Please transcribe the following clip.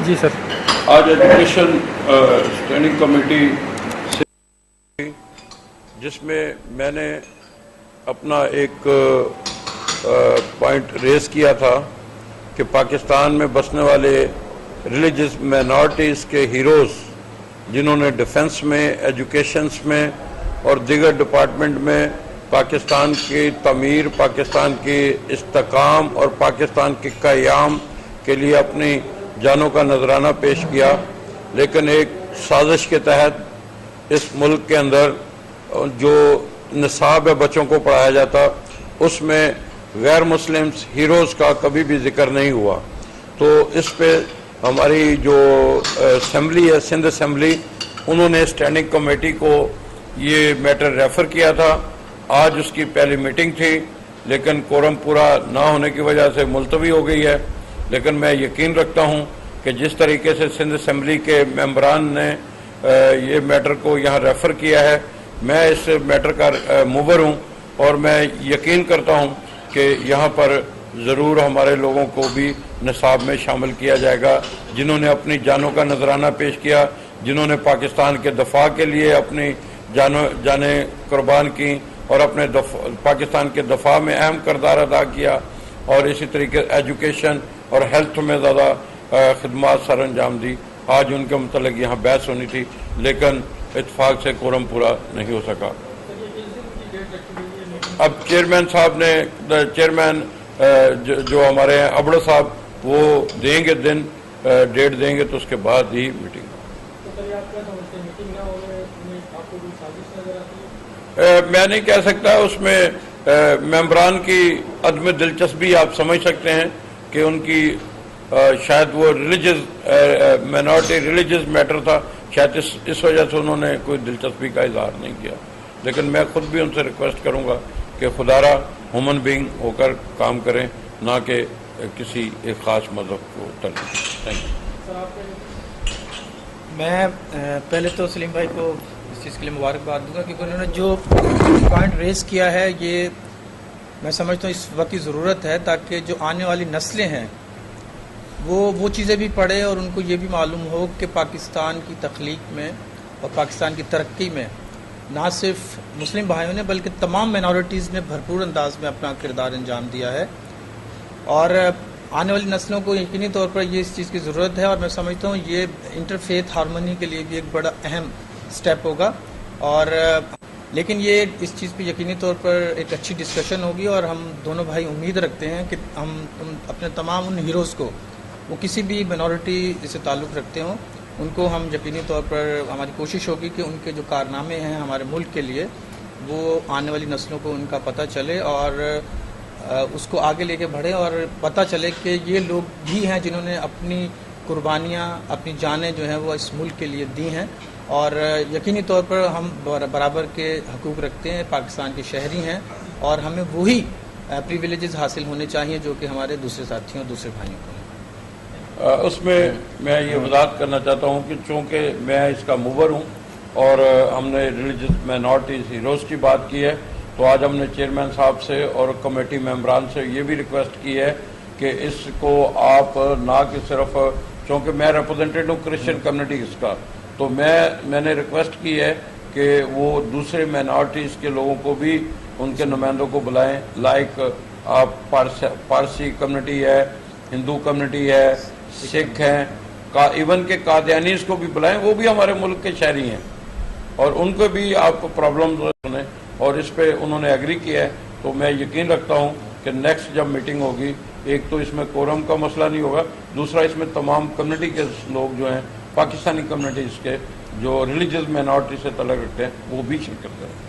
جی سر. آج education standing committee سے جس میں نے اپنا ایک پوائنٹ ریز کیا تھا کہ پاکستان میں بسنے والے ریلیجس مائنورٹیز کے ہیروز جنہوں نے ڈیفنس میں، ایجوکیشنس میں اور دیگر ڈپارٹمنٹ میں پاکستان کی تعمیر، پاکستان کی استحکام اور پاکستان کے قیام کے لیے اپنی جانوں کا نذرانہ پیش کیا، لیکن ایک سازش کے تحت اس ملک کے اندر جو نصاب ہے بچوں کو پڑھایا جاتا اس میں غیر مسلم ہیروز کا کبھی بھی ذکر نہیں ہوا. تو اس پہ ہماری جو اسمبلی ہے، سندھ اسمبلی، انہوں نے اسٹینڈنگ کمیٹی کو یہ میٹر ریفر کیا تھا. آج اس کی پہلی میٹنگ تھی لیکن کورم پورا نہ ہونے کی وجہ سے ملتوی ہو گئی ہے. لیکن میں یقین رکھتا ہوں کہ جس طریقے سے سندھ اسمبلی کے ممبران نے یہ میٹر کو یہاں ریفر کیا ہے، میں اس میٹر کا موور ہوں اور میں یقین کرتا ہوں کہ یہاں پر ضرور ہمارے لوگوں کو بھی نصاب میں شامل کیا جائے گا، جنہوں نے اپنی جانوں کا نذرانہ پیش کیا، جنہوں نے پاکستان کے دفاع کے لیے اپنی جانیں قربان کی اور اپنے پاکستان کے دفاع میں اہم کردار ادا کیا، اور اسی طریقے ایجوکیشن اور ہیلتھ میں زیادہ خدمات سر انجام دی. آج ان کے متعلق یہاں بحث ہونی تھی لیکن اتفاق سے کورم پورا نہیں ہو سکا. اب چیئرمین صاحب نے جو ہمارے ہیں ابڑ صاحب وہ دیں گے دن، ڈیٹ دیں گے تو اس کے بعد ہی میٹنگ. میں نہیں کہہ سکتا، اس میں ممبران کی عدم دلچسپی آپ سمجھ سکتے ہیں کہ ان کی شاید وہ ریلیجس مائنورٹی ریلیجس میٹر تھا، شاید اس وجہ سے انہوں نے کوئی دلچسپی کا اظہار نہیں کیا. لیکن میں خود بھی ان سے ریکویسٹ کروں گا کہ خدارہ ہیومن بینگ ہو کر کام کریں، نہ کہ کسی ایک خاص مذہب کو ترجیح. Thank you. میں پہلے تو سلیم بھائی کو اس چیز کے لیے مبارکباد دوں گا کیونکہ انہوں نے جو پوائنٹ ریز کیا ہے یہ میں سمجھتا ہوں اس وقت کی ضرورت ہے، تاکہ جو آنے والی نسلیں ہیں وہ چیزیں بھی پڑھیں اور ان کو یہ بھی معلوم ہو کہ پاکستان کی تخلیق میں اور پاکستان کی ترقی میں نہ صرف مسلم بھائیوں نے بلکہ تمام مائنورٹیز نے بھرپور انداز میں اپنا کردار انجام دیا ہے، اور آنے والی نسلوں کو یقینی طور پر یہ اس چیز کی ضرورت ہے. اور میں سمجھتا ہوں یہ انٹرفیتھ ہارمونی کے لیے بھی ایک بڑا اہم سٹیپ ہوگا. اور لیکن یہ اس چیز پہ یقینی طور پر ایک اچھی ڈسکشن ہوگی، اور ہم دونوں بھائی امید رکھتے ہیں کہ ہم اپنے تمام ان ہیروز کو، وہ کسی بھی مائنورٹی سے تعلق رکھتے ہوں، ان کو ہم یقینی طور پر ہماری کوشش ہوگی کہ ان کے جو کارنامے ہیں ہمارے ملک کے لیے وہ آنے والی نسلوں کو ان کا پتہ چلے اور اس کو آگے لے کے بڑھیں، اور پتہ چلے کہ یہ لوگ بھی ہیں جنہوں نے اپنی قربانیاں، اپنی جانیں جو ہیں وہ اس ملک کے لیے دی ہیں، اور یقینی طور پر ہم برابر کے حقوق رکھتے ہیں، پاکستان کے شہری ہیں، اور ہمیں وہی پریویلیجز حاصل ہونے چاہیے جو کہ ہمارے دوسرے ساتھیوں اور دوسرے بھائیوں کو ہیں. اس میں میں یہ وضاحت کرنا چاہتا ہوں کہ چونکہ میں اس کا موور ہوں اور ہم نے ریلیجس مائنورٹیز ہیروز کی بات کی ہے، تو آج ہم نے چیئرمین صاحب سے اور کمیٹی ممبران سے یہ بھی ریکویسٹ کی ہے کہ اس کو آپ نہ کہ صرف، چونکہ میں ریپرزینٹیو ہوں کرسچن کمیونٹیز کا، تو میں نے ریکویسٹ کی ہے کہ وہ دوسرے مائنورٹیز کے لوگوں کو بھی ان کے نمائندوں کو بلائیں، لائک آپ پارسی کمیونٹی ہے، ہندو کمیونٹی ہے، سکھ ہیں، ایون کہ قادیانیز کو بھی بلائیں، وہ بھی ہمارے ملک کے شہری ہیں، اور ان کو بھی آپ پرابلم سنیں، اور اس پہ انہوں نے ایگری کیا ہے. تو میں یقین رکھتا ہوں کہ نیکسٹ جب میٹنگ ہوگی، ایک تو اس میں کورم کا مسئلہ نہیں ہوگا، دوسرا اس میں تمام کمیونٹی کے لوگ جو ہیں پاکستانی کمیونٹیز کے جو ریلیجس مائنورٹی سے تعلق رکھتے ہیں وہ بھی شرکت کریں.